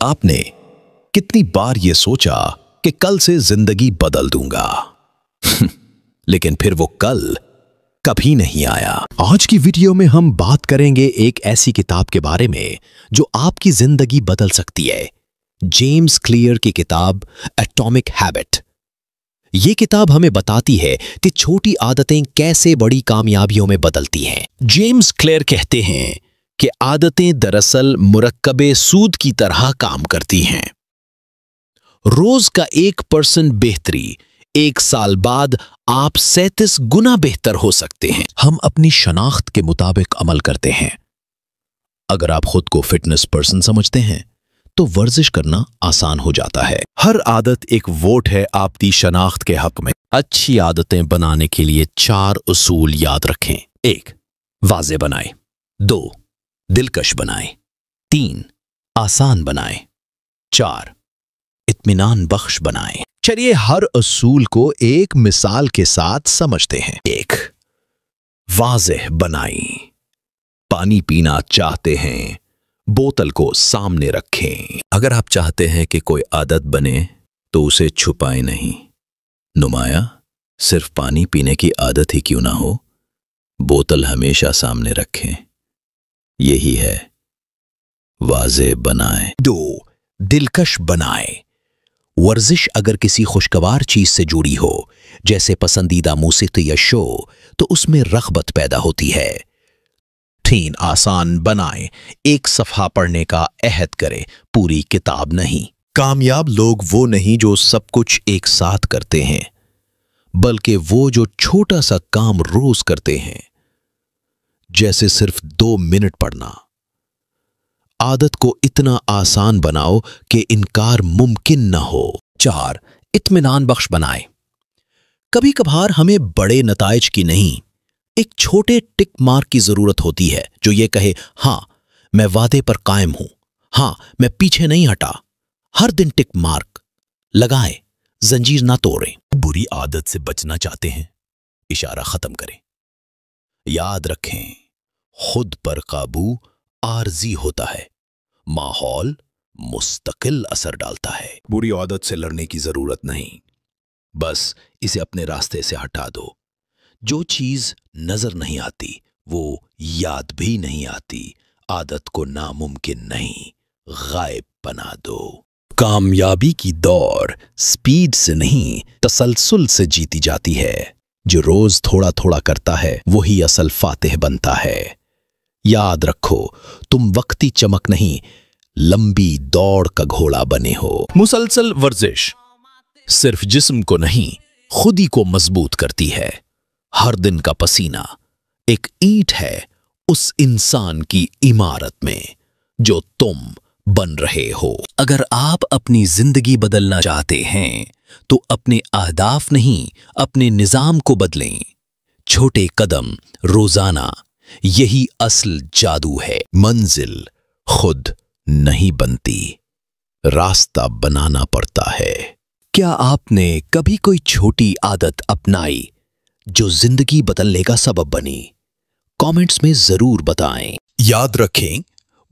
आपने कितनी बार ये सोचा कि कल से जिंदगी बदल दूंगा लेकिन फिर वो कल कभी नहीं आया। आज की वीडियो में हम बात करेंगे एक ऐसी किताब के बारे में जो आपकी जिंदगी बदल सकती है। जेम्स क्लियर की किताब एटॉमिक हैबिट। ये किताब हमें बताती है कि छोटी आदतें कैसे बड़ी कामयाबियों में बदलती हैं। जेम्स क्लियर कहते हैं कि आदतें दरअसल मुरक्कबे सूद की तरह काम करती हैं। रोज का 1% बेहतरी 1 साल बाद आप 37 गुना बेहतर हो सकते हैं। हम अपनी शनाख्त के मुताबिक अमल करते हैं। अगर आप खुद को फिटनेस पर्सन समझते हैं तो वर्जिश करना आसान हो जाता है। हर आदत एक वोट है आपकी शनाख्त के हक में। अच्छी आदतें बनाने के लिए 4 उसूल याद रखें। 1. वाज़े बनाएं। 2. दिलकश बनाएं। 3. आसान बनाएं। 4. इत्मीनान बख्श बनाएं। चलिए हर उसूल को एक मिसाल के साथ समझते हैं। 1. वाज़ेह बनाएं। पानी पीना चाहते हैं, बोतल को सामने रखें। अगर आप चाहते हैं कि कोई आदत बने तो उसे छुपाएं नहीं। नुमाया सिर्फ पानी पीने की आदत ही क्यों ना हो, बोतल हमेशा सामने रखें। यही है वाज़ेह बनाएं। 2. दिलकश बनाएं। वर्जिश अगर किसी खुशगवार चीज से जुड़ी हो, जैसे पसंदीदा मूसीकी या शो, तो उसमें रग़बत पैदा होती है। 3. आसान बनाएं। एक सफ़हा पढ़ने का अहद करें, पूरी किताब नहीं। कामयाब लोग वो नहीं जो सब कुछ एक साथ करते हैं, बल्कि वो जो छोटा सा काम रोज करते हैं, जैसे सिर्फ 2 मिनट पढ़ना। आदत को इतना आसान बनाओ कि इनकार मुमकिन न हो। 4. इत्मीनान बख्श बनाएं। कभी कभार हमें बड़े नताइज की नहीं, एक छोटे टिक मार्क की जरूरत होती है जो ये कहे, हां मैं वादे पर कायम हूं, हां मैं पीछे नहीं हटा। हर दिन टिक मार्क लगाएं, जंजीर ना तोड़ें। बुरी आदत से बचना चाहते हैं, इशारा खत्म करें। याद रखें, खुद पर काबू आर्जी होता है, माहौल मुस्तकिल असर डालता है। बुरी आदत से लड़ने की जरूरत नहीं, बस इसे अपने रास्ते से हटा दो। जो चीज नजर नहीं आती वो याद भी नहीं आती। आदत को नामुमकिन नहीं, गायब बना दो। कामयाबी की दौड़ स्पीड से नहीं, तसलसल से जीती जाती है। जो रोज थोड़ा थोड़ा करता है वही असल फातिह बनता है। याद रखो, तुम वक्ती चमक नहीं, लंबी दौड़ का घोड़ा बने हो। मुसलसल वर्जिश सिर्फ जिस्म को नहीं, खुद ही को मजबूत करती है। हर दिन का पसीना एक ईंट है उस इंसान की इमारत में जो तुम बन रहे हो। अगर आप अपनी जिंदगी बदलना चाहते हैं तो अपने अहदाफ नहीं, अपने निजाम को बदलें। छोटे कदम रोजाना, यही असल जादू है। मंजिल खुद नहीं बनती, रास्ता बनाना पड़ता है। क्या आपने कभी कोई छोटी आदत अपनाई जो जिंदगी बदलने का सबब बनी? कमेंट्स में जरूर बताएं। याद रखें,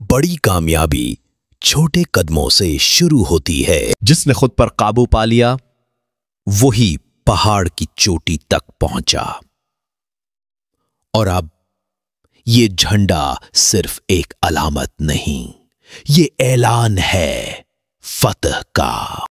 बड़ी कामयाबी छोटे कदमों से शुरू होती है। जिसने खुद पर काबू पा लिया वही पहाड़ की चोटी तक पहुंचा। और अब ये झंडा सिर्फ एक अलामत नहीं, ये ऐलान है फतह का।